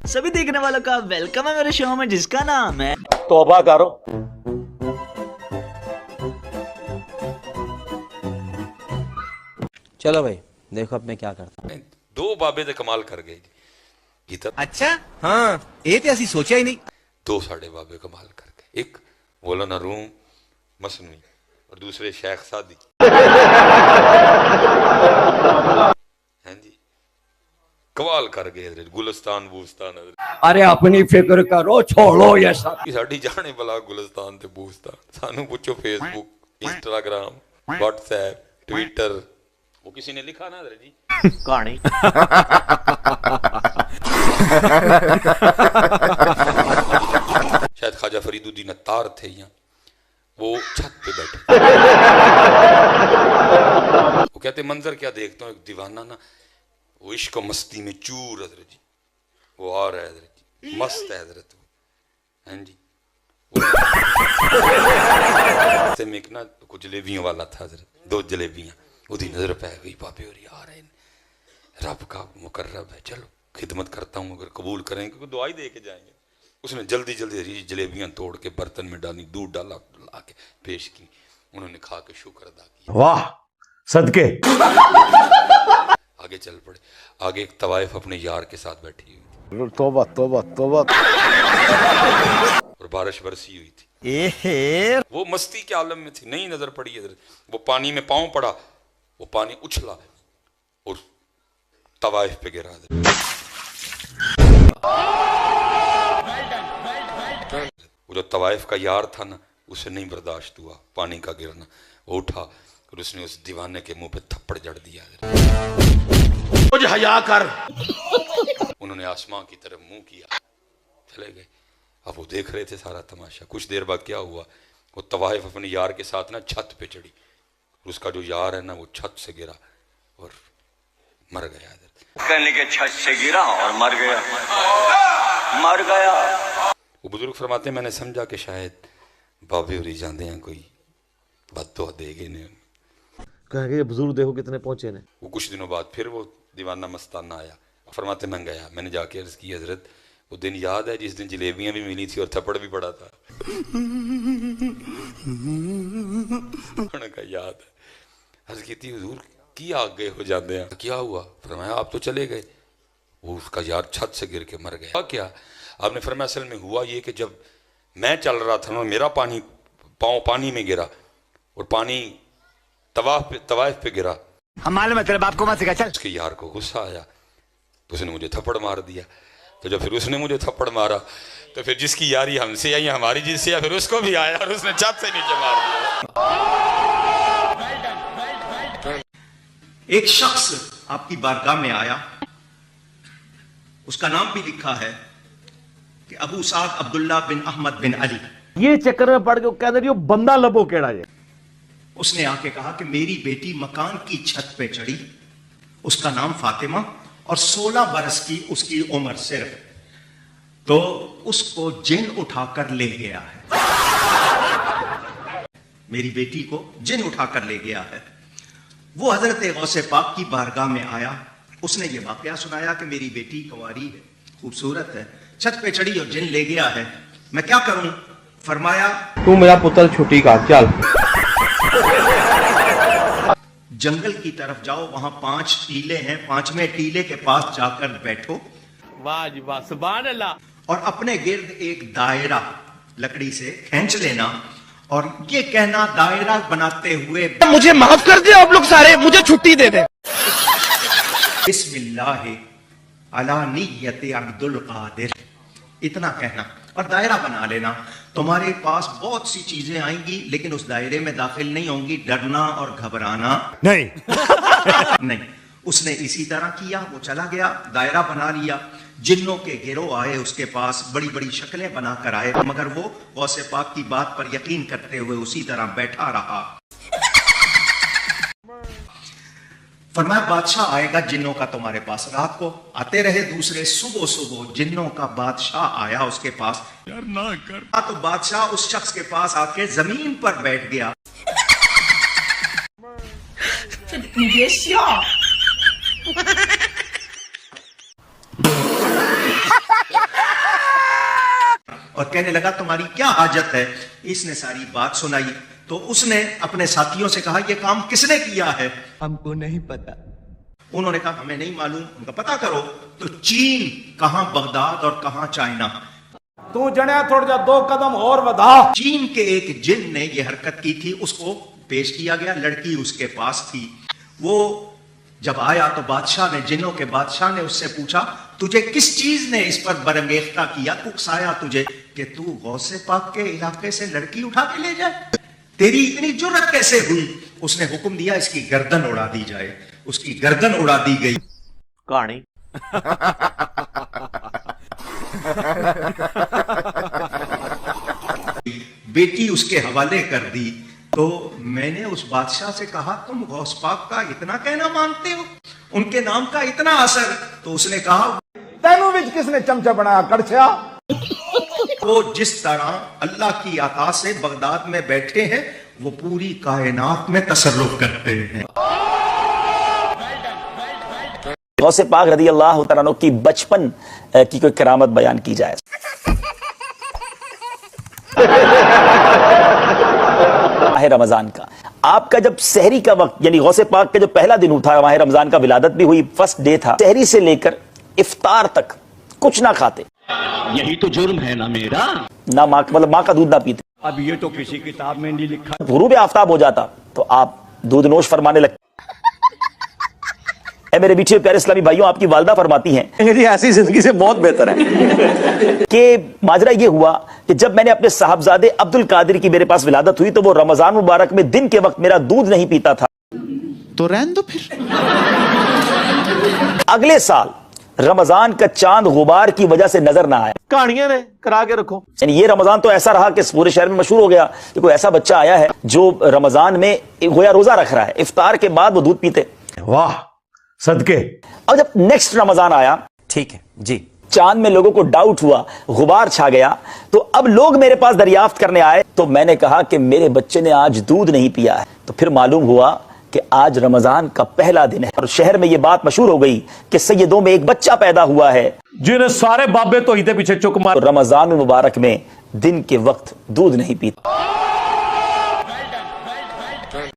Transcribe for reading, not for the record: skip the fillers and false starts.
सभी देखने वालों का वेलकम है मेरे शो में जिसका नाम है तौबा करो। चलो भाई देखो अब मैं क्या करता हूँ। दो बाबे ते कमाल कर गए गीता। अच्छा हाँ ये तो ऐसी सोचा ही नहीं। दो साढ़े बाबे कमाल कर गए, एक मौलाना रूम मसनवी और दूसरे शेख सादी। हैं जी, कमाल कर गए हजरत, गुलिस्तान बूस्तान हजरत। अरे अपनी फिक्र करो, छोड़ो ये सब। साड़ी जाने भला गुलिस्तान ते बूस्तान, सानू पूछो फेसबुक, इंस्टाग्राम, व्हाट्सएप, ट्विटर, वो किसी ने लिखा ना हजरत जी कहानी शायद ख्वाजा फरीदुद्दीन अत्तार थे यहाँ, वो छत पे बैठे। वो कहते मंजर क्या देखता हूँ, एक दीवाना ना वो इश्क और मस्ती में चूर हजरत जी, वो आ रहा है हजरत जी, मस्त है हजरत वो। हैं जी, वो में एक ना कुछ जलेबियों वाला था हजरत, दो जलेबियां, उसकी नजर पै गई, बाबे और आ रहे हैं, रब का मुकर्रब है, चलो खिदमत करता हूँ, अगर कबूल करेंगे क्योंकि दुआई दे के जाएंगे। उसने जल्दी जल्दी जलेबियां तोड़ के बर्तन में डाली, दूध डाला, ला के पेश की, उन्होंने खा के शुक्र अदा किया। वाह सदके। आगे चल पड़े, आगे एक तवाइफ अपने यार के साथ बैठी हुई, तौबा तौबा तौबा। और बारिश बरसी हुई थी, वो मस्ती के आलम में थी, नहीं नजर पड़ी इधर, वो पानी में पांव पड़ा, वो पानी उछला और तवाइफ पे गिरा। वो जो तवाइफ का यार था ना, उसे नहीं बर्दाश्त हुआ पानी का गिरना, वो उठा और उसने उस दीवाने के मुंह पे थप्पड़ जड़ दिया। मुझे हया कर। उन्होंने आसमां की तरफ मुंह किया, चले गए। अब वो देख रहे थे सारा तमाशा। कुछ देर बाद क्या हुआ, वो तवाइफ अपने यार के साथ ना छत पे चढ़ी, उसका जो यार है ना वो छत से गिरा और मर गया। कहने के छत से गिरा और मर गया, मर गया। वो बुजुर्ग फरमाते, मैंने समझा कि शायद बाबे उरी जाते हैं कोई बद्दुआ देगे ने, कहेंगे बुजुर्ग देखो कितने पहुंचे ने। वो कुछ दिनों बाद फिर वो दीवाना मस्ताना आया, फरमाते मैं गया, मैंने जाके अर्ज की हजरत वो दिन याद है जिस दिन जलेबियां भी मिली थी और थप्पड़ भी पड़ा था? उन्होंने कहा याद है। अर्ज की थी हुजूर की आग गए हो जाते हैं, क्या हुआ? फरमाया आप तो चले गए, वो उसका यार छत से गिर के मर गया। क्या? आपने फरमाया असल में हुआ ये कि जब मैं चल रहा था ना, मेरा पानी पाँव पानी में गिरा और पानी तवाइफ पे गिरा। हम मालूम है तेरे बाप को मत सिखा, चल। उसके यार को गुस्सा आया तो उसने मुझे थप्पड़ मार दिया। तो जब फिर उसने मुझे थप्पड़ मारा तो फिर जिसकी यारी हमसे आई हमारी जिससे या फिर उसको भी आया और उसने छत से नीचे मार दिया। एक शख्स आपकी बारगाह में आया, उसका नाम भी लिखा है कि अबू साद अब्दुल्ला बिन अहमद बिन अली। ये चक्कर में पड़ के कहते रही बंदा लबो केड़ा ये। उसने आके कहा कि मेरी बेटी मकान की छत पे चढ़ी, उसका नाम फातिमा और 16 बरस की उसकी उम्र सिर्फ, तो उसको जिन उठाकर ले गया है। मेरी बेटी को जिन उठाकर ले गया है। वो हजरत गौसे पाक की बारगाह में आया, उसने ये वाकया सुनाया कि मेरी बेटी कुंवारी है, खूबसूरत है, छत पे चढ़ी और जिन ले गया है, मैं क्या करूं? फरमाया तू मेरा पुत्र छुट्टी का चल, जंगल की तरफ जाओ, वहां 5 टीले हैं, 5वें टीले के पास जाकर बैठो, वाह जी वाह, सुभान अल्लाह, और अपने गिर्द एक दायरा लकड़ी से खींच लेना और ये कहना दायरा बनाते हुए, मुझे माफ कर दे आप लोग सारे, मुझे छुट्टी दे दे। बिस्मिल्लाह अला नियत अब्दुल कादिर, इतना कहना और दायरा बना लेना। तुम्हारे पास बहुत सी चीजें आएंगी लेकिन उस दायरे में दाखिल नहीं होंगी, डरना और घबराना नहीं। नहीं। उसने इसी तरह किया, वो चला गया, दायरा बना लिया, जिन्नों के गिरोह आए उसके पास, बड़ी बड़ी शक्लें बनाकर आए, मगर वो गौसे पाक की बात पर यकीन करते हुए उसी तरह बैठा रहा। फरमाया बादशाह आएगा जिन्नों का तुम्हारे पास। रात को आते रहे दूसरे, सुबह सुबह जिन्नों का बादशाह आया उसके पास। यार ना कर। तो बादशाह उस शख्स के पास आके जमीन पर बैठ गया। और कहने लगा तुम्हारी क्या हाजत है। इसने सारी बात सुनाई तो उसने अपने साथियों से कहा यह काम किसने किया है। हमको नहीं पता। उन्होंने कहा हमें नहीं मालूम। उनका पता करो। तो चीन कहां बगदाद और कहां चाइना। तू जणिया थोड़ा जा 2 कदम और वधा। चीन के एक जिन ने यह हरकत की थी, उसको पेश किया गया, लड़की उसके पास थी। वो जब आया तो बादशाह ने, जिन्नों के बादशाह ने उससे पूछा तुझे किस चीज ने इस पर बरंगेख्ता किया, उकसाया तुझे कि तू गौसे पाक के इलाके से लड़की उठा के ले जाए, तेरी इतनी जुर्रत कैसे हुई। उसने हुक्म दिया इसकी गर्दन उड़ा दी जाए। उसकी गर्दन उड़ा दी गई। कहानी बेटी उसके हवाले कर दी। तो मैंने उस बादशाह से कहा तुम गौस पाक का इतना कहना मानते हो, उनके नाम का इतना असर। तो उसने कहा तेनू विच किसने चमचा बनाया कड़छा। वो जिस तरह अल्लाह की अता से बगदाद में बैठे हैं, वो पूरी कायनात में तसर्रुफ करते हैं। गौसे पाक रज़ी अल्लाह तआला अन्हु की बचपन की कोई करामत बयान की जाए। माह रमजान का आपका जब सहरी का वक्त, यानी गौसे पाक का जो पहला दिन था माह रमजान का, विलादत भी हुई, फर्स्ट डे था, सहरी से लेकर इफ्तार तक कुछ ना खाते। यही तो जुर्म है ना मेरा। ना माँ, मतलब माँ का दूध ना पीते। अब ये तो किसी किताब में नहीं लिखा। गुरूब आफ्ताब हो जाता तो आप दूध नोश फरमाने लगते। ए मेरे मीठे प्यारे इस्लामी भाइयों, आपकी वालदा फरमाती हैं ऐसी जिंदगी से बहुत बेहतर है कि माजरा ये हुआ कि जब मैंने अपने साहबजादे अब्दुल कादिर की मेरे पास विलादत हुई तो वो रमजान मुबारक में दिन के वक्त मेरा दूध नहीं पीता था। तो रहने दो फिर। अगले साल रमजान का चांद गुबार की वजह से नजर ना आया। कहानियां ने करा के रखो। यानी ये रमजान तो ऐसा रहा कि पूरे शहर में मशहूर हो गया कि कोई ऐसा बच्चा आया है जो रमजान में गोया रोजा रख रहा है, इफ्तार के बाद वो दूध पीते। वाह सदके। अब जब नेक्स्ट रमजान आया, ठीक है जी, चांद में लोगों को डाउट हुआ, गुबार छा गया, तो अब लोग मेरे पास दरियाफ्त करने आए। तो मैंने कहा कि मेरे बच्चे ने आज दूध नहीं पिया है। तो फिर मालूम हुआ कि आज रमजान का पहला दिन है और शहर में यह बात मशहूर हो गई कि सैयदों में एक बच्चा पैदा हुआ है जिन्हें सारे बाबे तो ही थे पीछे चुक मार। रमजान मुबारक में दिन के वक्त दूध नहीं पीता।